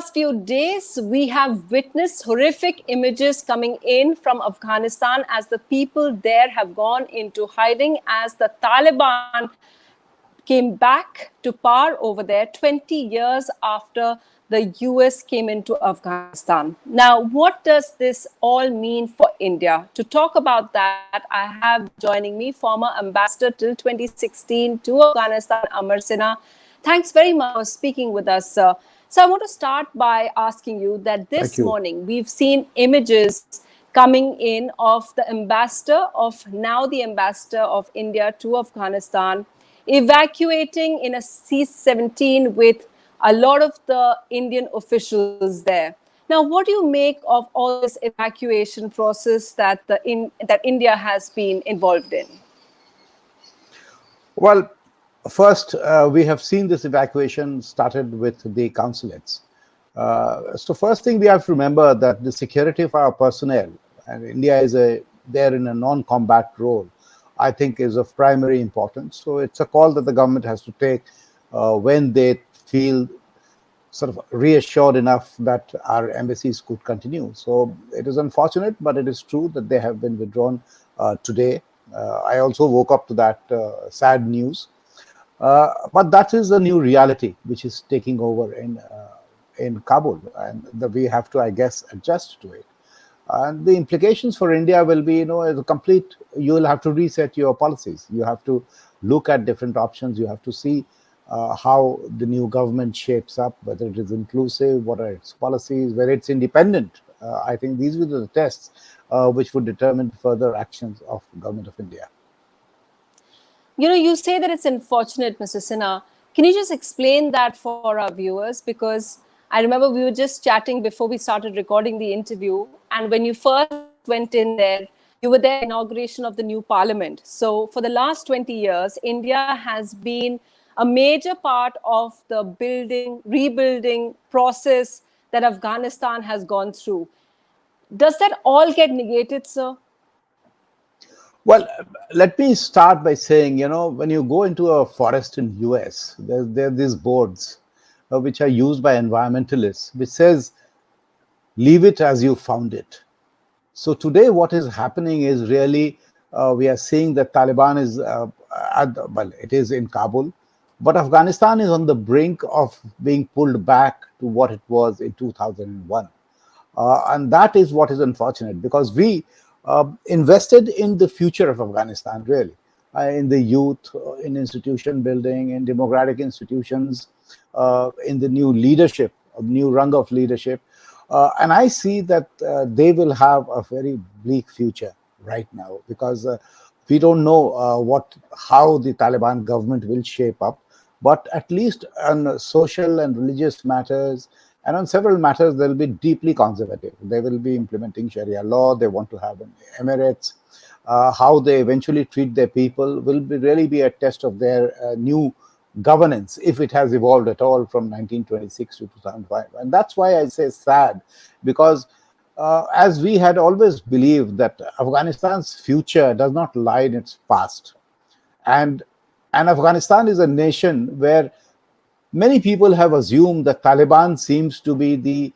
last few days, we have witnessed horrific images coming in from Afghanistan as the people there have gone into hiding as the Taliban came back to power over there 20 years after the US came into Afghanistan. Now, what does this all mean for India? To talk about that, I have joining me former ambassador till 2016 to Afghanistan, Amar Sinha. Thanks very much for speaking with us, sir. So I want to start by asking you that Thank this you. morning we've seen images coming in of the ambassador of now the ambassador of India to Afghanistan evacuating in a C-17 with a lot of the Indian officials there. Now, what do you make of all this evacuation process that that India has been involved in? Well, first, we have seen this evacuation started with the consulates. So first thing we have to remember that the security of our personnel, and India is there in a non-combat role, I think is of primary importance. So it's a call that the government has to take when they feel sort of reassured enough that our embassies could continue. So it is unfortunate, but it is true that they have been withdrawn today. I also woke up to that sad news. But that is a new reality which is taking over in Kabul, and we have to, I guess, adjust to it. And the implications for India will be, as a complete, you will have to reset your policies. You have to look at different options. You have to see how the new government shapes up, whether it is inclusive, what are its policies, whether it's independent. I think these were the tests which would determine further actions of the government of India. You say that it's unfortunate, Mr. Sinha. Can you just explain that for our viewers? Because I remember we were just chatting before we started recording the interview. And when you first went in there, you were there at the inauguration of the new parliament. So for the last 20 years, India has been a major part of the rebuilding process that Afghanistan has gone through. Does that all get negated, sir? Well, let me start by saying, when you go into a forest in US, there are these boards which are used by environmentalists, which says, leave it as you found it. So today what is happening is really, we are seeing that Taliban is, it is in Kabul, but Afghanistan is on the brink of being pulled back to what it was in 2001. And that is what is unfortunate, because we invested in the future of Afghanistan, really, in the youth, in institution building, in democratic institutions, in the new leadership, a new rung of leadership. And I see that they will have a very bleak future right now, because we don't know how the Taliban government will shape up. But at least on social and religious matters, and on several matters, they'll be deeply conservative. They will be implementing Sharia law. They want to have emirates. How they eventually treat their people will really be a test of their new governance, if it has evolved at all from 1926 to 2005. And that's why I say sad, because as we had always believed that Afghanistan's future does not lie in its past. And Afghanistan is a nation where many people have assumed that Taliban seems to be the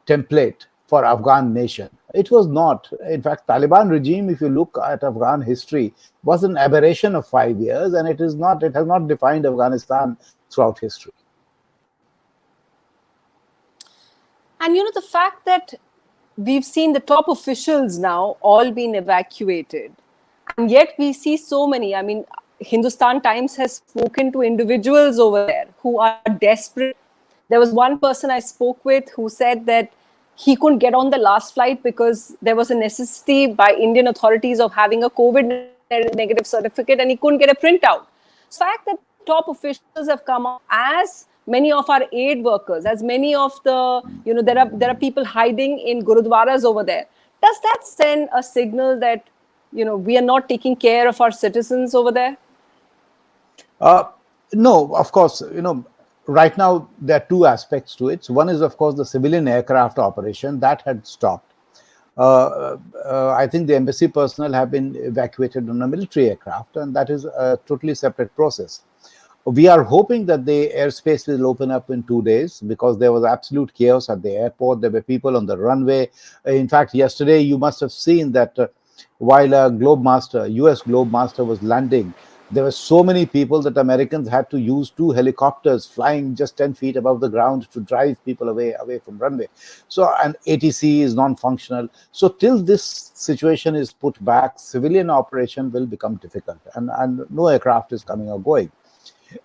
template for Afghan nation. It was not. In fact, Taliban regime, if you look at Afghan history, was an aberration of 5 years, and it has not defined Afghanistan throughout history. And the fact that we've seen the top officials now all being evacuated, and yet we see so many. I mean, Hindustan Times has spoken to individuals over there who are desperate. There was one person I spoke with who said that he couldn't get on the last flight because there was a necessity by Indian authorities of having a COVID negative certificate, and he couldn't get a printout. So the fact that top officials have come out, as many of our aid workers, as many of the, there are people hiding in gurudwaras over there. Does that send a signal that, we are not taking care of our citizens over there? No, of course, right now there are two aspects to it. So one is, of course, the civilian aircraft operation that had stopped. I think the embassy personnel have been evacuated on a military aircraft, and that is a totally separate process. We are hoping that the airspace will open up in 2 days because there was absolute chaos at the airport. There were people on the runway. In fact, yesterday you must have seen that while a US Globe Master was landing, there were so many people that Americans had to use two helicopters flying just 10 feet above the ground to drive people away from runway. So, and ATC is non-functional. So till this situation is put back, civilian operation will become difficult, and no aircraft is coming or going.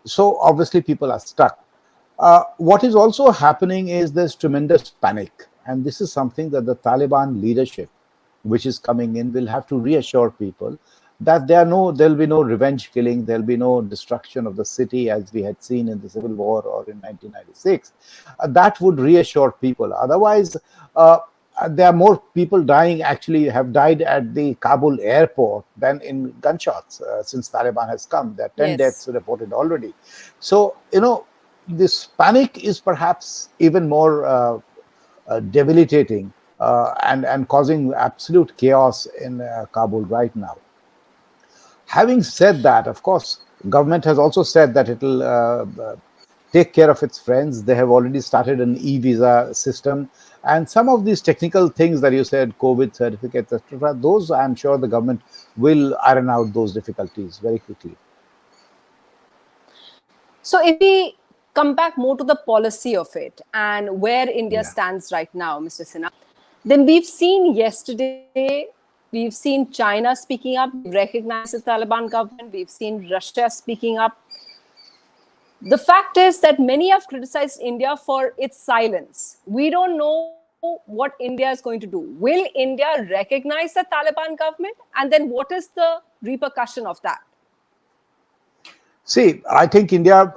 So obviously people are stuck. What is also happening is there's tremendous panic, and this is something that the Taliban leadership, which is coming in, will have to reassure people that there'll be no revenge killing, there'll be no destruction of the city as we had seen in the Civil War or in 1996. That would reassure people. Otherwise, there are more people dying, actually have died at the Kabul airport than in gunshots since Taliban has come. There are 10 Yes. deaths reported already. So, this panic is perhaps even more debilitating and causing absolute chaos in Kabul right now. Having said that, of course, government has also said that it will take care of its friends. They have already started an e-visa system, and some of these technical things that you said, COVID certificates, etc., those I'm sure the government will iron out those difficulties very quickly. So if we come back more to the policy of it and where India Yeah. stands right now, Mr. Sinha, then we've seen yesterday, we've seen China speaking up, they've recognized the Taliban government, we've seen Russia speaking up. The fact is that many have criticized India for its silence. We don't know what India is going to do. Will India recognize the Taliban government? And then what is the repercussion of that? See, I don't think India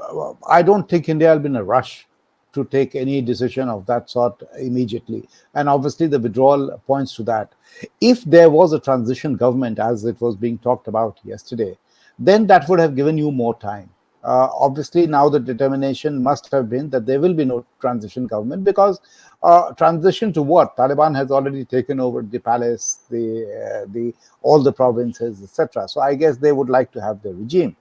will be in a rush to take any decision of that sort immediately. And obviously, the withdrawal points to that. If there was a transition government, as it was being talked about yesterday, then that would have given you more time. Obviously, now the determination must have been that there will be no transition government because transition to what? Taliban has already taken over the palace, the all the provinces, etc. So I guess they would like to have the regime.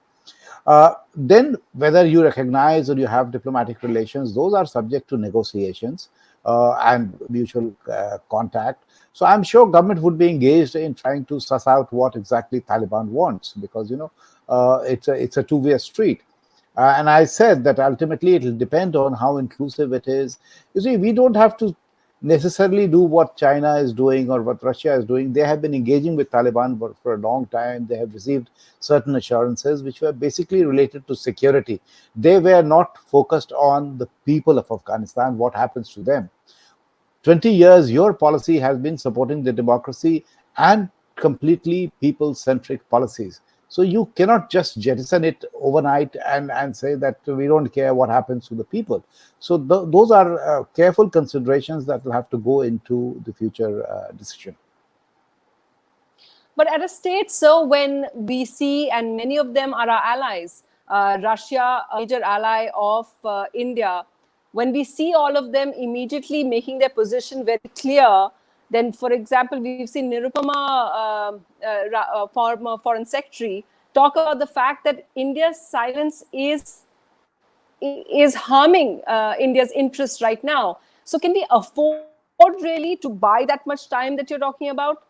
Then whether you recognize or you have diplomatic relations, those are subject to negotiations and mutual contact. So I'm sure government would be engaged in trying to suss out what exactly Taliban wants, because it's a two-way street. And I said that ultimately it will depend on how inclusive it is. You see, we don't have to necessarily do what China is doing or what Russia is doing. They have been engaging with Taliban for a long time. They have received certain assurances which were basically related to security. They were not focused on the people of Afghanistan, what happens to them. 20 years, your policy has been supporting the democracy and completely people centric policies. So you cannot just jettison it overnight and say that we don't care what happens to the people. So those are careful considerations that will have to go into the future decision. But at a stage, so when we see, and many of them are our allies, Russia, a major ally of India, when we see all of them immediately making their position very clear, then, for example, we've seen Nirupama, former foreign secretary, talk about the fact that India's silence is harming India's interests right now. So, can we afford really to buy that much time that you're talking about?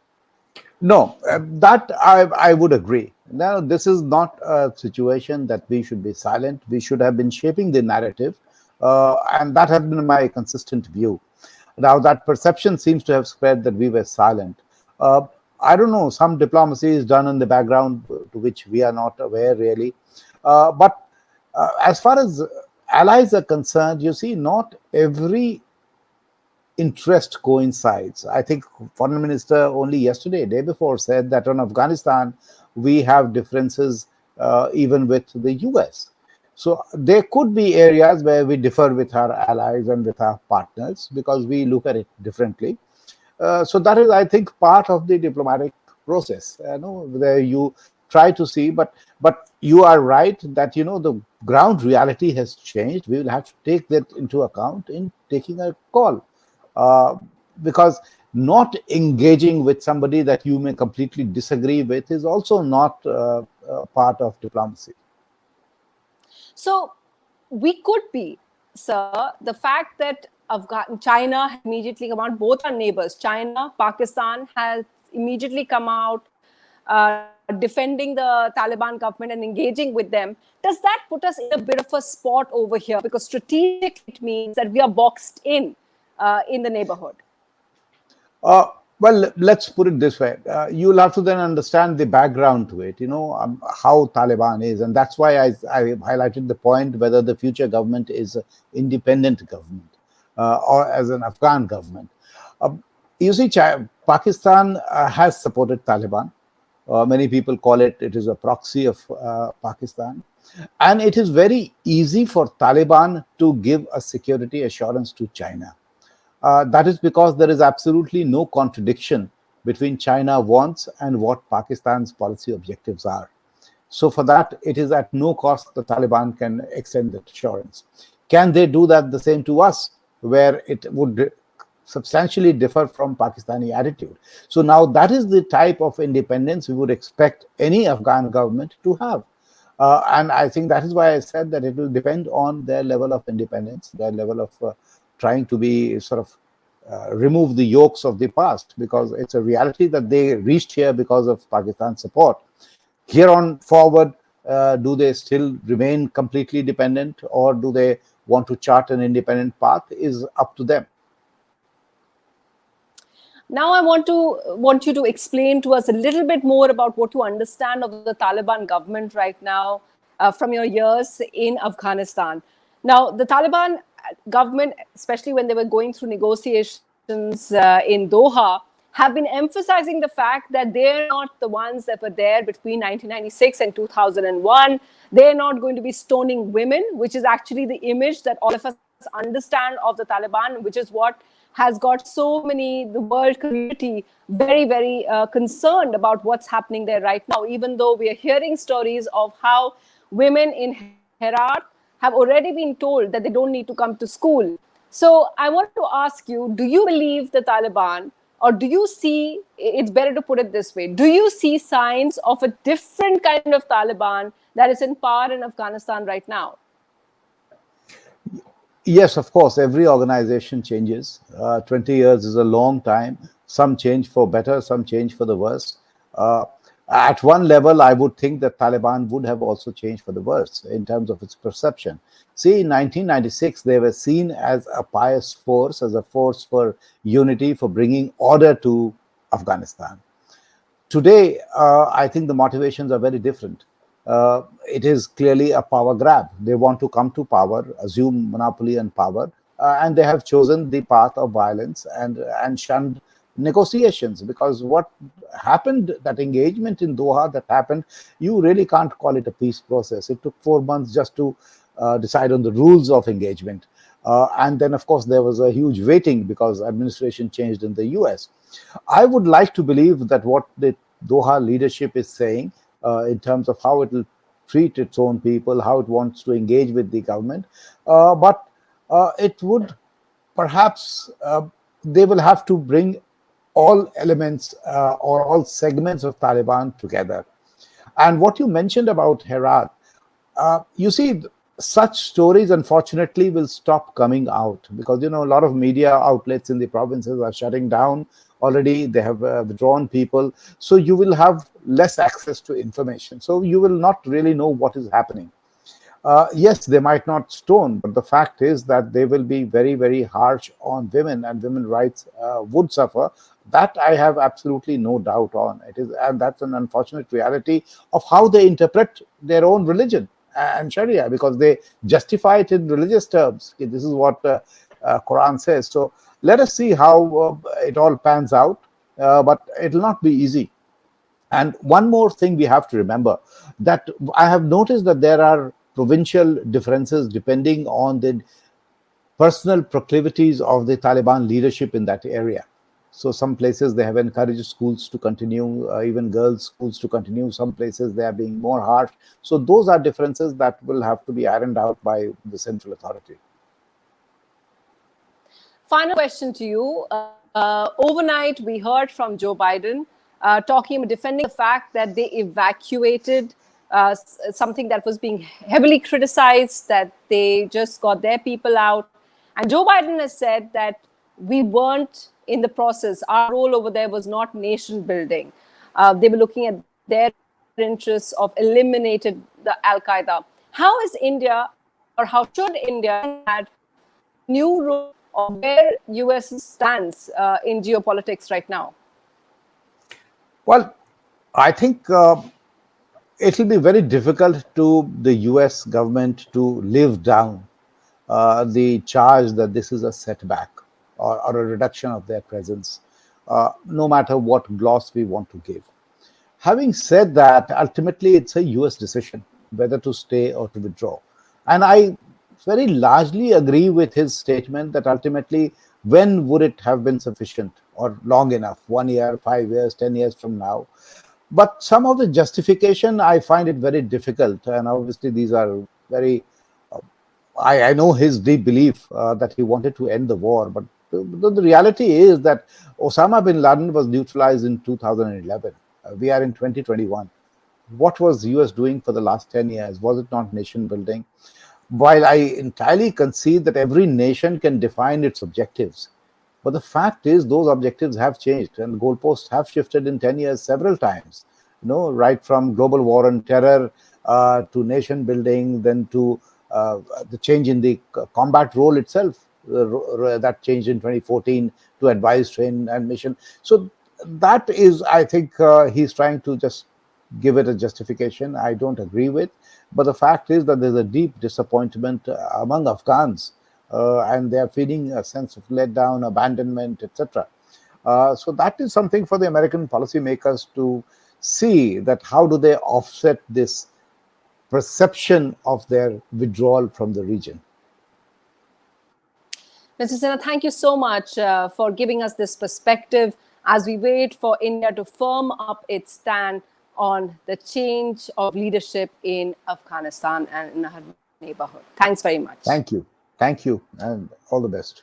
No, that I would agree. Now, this is not a situation that we should be silent. We should have been shaping the narrative, and that has been my consistent view. Now, that perception seems to have spread that we were silent. Uh, I don't know, some diplomacy is done in the background to which we are not aware really. But as far as allies are concerned, you see, not every interest coincides. I think Foreign Minister only yesterday, day before, said that on Afghanistan we have differences even with the US. So there could be areas where we differ with our allies and with our partners because we look at it differently. So that is, I think, part of the diplomatic process. Where you try to see, but you are right that the ground reality has changed. We will have to take that into account in taking a call, uh, because not engaging with somebody that you may completely disagree with is also not part of diplomacy. So we could be, sir, the fact that China has immediately come out, both our neighbors, China, Pakistan, has immediately come out defending the Taliban government and engaging with them. Does that put us in a bit of a spot over here? Because strategically, it means that we are boxed in the neighborhood. Well, let's put it this way. You'll have to then understand the background to it, how Taliban is. And that's why I highlighted the point whether the future government is an independent government or as an Afghan government. You see, Pakistan has supported Taliban. Many people call it is a proxy of Pakistan. And it is very easy for Taliban to give a security assurance to China. That is because there is absolutely no contradiction between China wants and what Pakistan's policy objectives are. So for that, it is at no cost the Taliban can extend that assurance. Can they do that the same to us, where it would substantially differ from Pakistani attitude? So now that is the type of independence we would expect any Afghan government to have. And I think that is why I said that it will depend on their level of independence, their level of trying to be sort of remove the yokes of the past, because it's a reality that they reached here because of Pakistan's support. Here on forward, do they still remain completely dependent, or do they want to chart an independent path, is up to them. Now, I want you to explain to us a little bit more about what you understand of the Taliban government right now from your years in Afghanistan. Now, the Taliban government, especially when they were going through negotiations in Doha, have been emphasizing the fact that they're not the ones that were there between 1996 and 2001. They're not going to be stoning women, which is actually the image that all of us understand of the Taliban, which is what has got so many, the world community, very, very concerned about what's happening there right now, even though we are hearing stories of how women in Herat have already been told that they don't need to come to school. So I want to ask you, do you believe the Taliban, or do you see, it's better to put it this way, do you see signs of a different kind of Taliban that is in power in Afghanistan right now? Yes, of course, every organization changes. 20 years is a long time. Some change for better, some change for the worse. At one level, I would think that Taliban would have also changed for the worse in terms of its perception. See, in 1996, they were seen as a pious force, as a force for unity, for bringing order to Afghanistan. Today, I think the motivations are very different. It is clearly a power grab. They want to come to power, assume monopoly and power, and they have chosen the path of violence and shunned negotiations, because what happened, that engagement in Doha that happened, you really can't call it a peace process. It took 4 months just to decide on the rules of engagement. And then, of course, there was a huge waiting because administration changed in the US. I would like to believe that what the Doha leadership is saying in terms of how it will treat its own people, how it wants to engage with the government, but it would perhaps, they will have to bring all elements or all segments of Taliban together. And what you mentioned about Herat, you see, such stories unfortunately will stop coming out, because a lot of media outlets in the provinces are shutting down already. They have withdrawn people, so you will have less access to information, so you will not really know what is happening. Yes, they might not stone, but the fact is that they will be very, very harsh on women, and women's rights would suffer. That I have absolutely no doubt on. It is, and that's an unfortunate reality of how they interpret their own religion and Sharia, because they justify it in religious terms. This is what Quran says. So let us see how it all pans out, but it will not be easy. And one more thing we have to remember, that I have noticed that there are provincial differences depending on the personal proclivities of the Taliban leadership in that area. So some places they have encouraged schools to continue, even girls' schools to continue. Some places they are being more harsh. So those are differences that will have to be ironed out by the central authority. Final question to you. Overnight, we heard from Joe Biden defending the fact that they evacuated something that was being heavily criticized, that they just got their people out. And Joe Biden has said that we weren't in the process. Our role over there was not nation building. They were looking at their interests of eliminated the Al-Qaeda. How is India, or how should India looking at the new role of where US stands in geopolitics right now? Well, I think it will be very difficult to the US government to live down the charge that this is a setback or a reduction of their presence, no matter what gloss we want to give. Having said that, ultimately it's a US decision whether to stay or to withdraw. And I very largely agree with his statement that ultimately, when would it have been sufficient or long enough? 1 year, 5 years, 10 years from now? But some of the justification, I find it very difficult. And obviously, these are very I know his deep belief that he wanted to end the war, but the reality is that Osama bin Laden was neutralized in 2011. We are in 2021. What was US doing for the last 10 years? Was it not nation building? While I entirely concede that every nation can define its objectives, but the fact is those objectives have changed and goalposts have shifted in 10 years several times. Right from global war on terror to nation building, then to the change in the combat role itself, that changed in 2014 to advise, train, and mission. So that is, I think, he's trying to just give it a justification I don't agree with. But the fact is that there's a deep disappointment among Afghans, and they're feeling a sense of letdown, abandonment, etc. So that is something for the American policymakers to see, that how do they offset this perception of their withdrawal from the region. Mr. Sinha, thank you so much for giving us this perspective as we wait for India to firm up its stand on the change of leadership in Afghanistan and in our neighborhood. Thanks very much. Thank you, and all the best.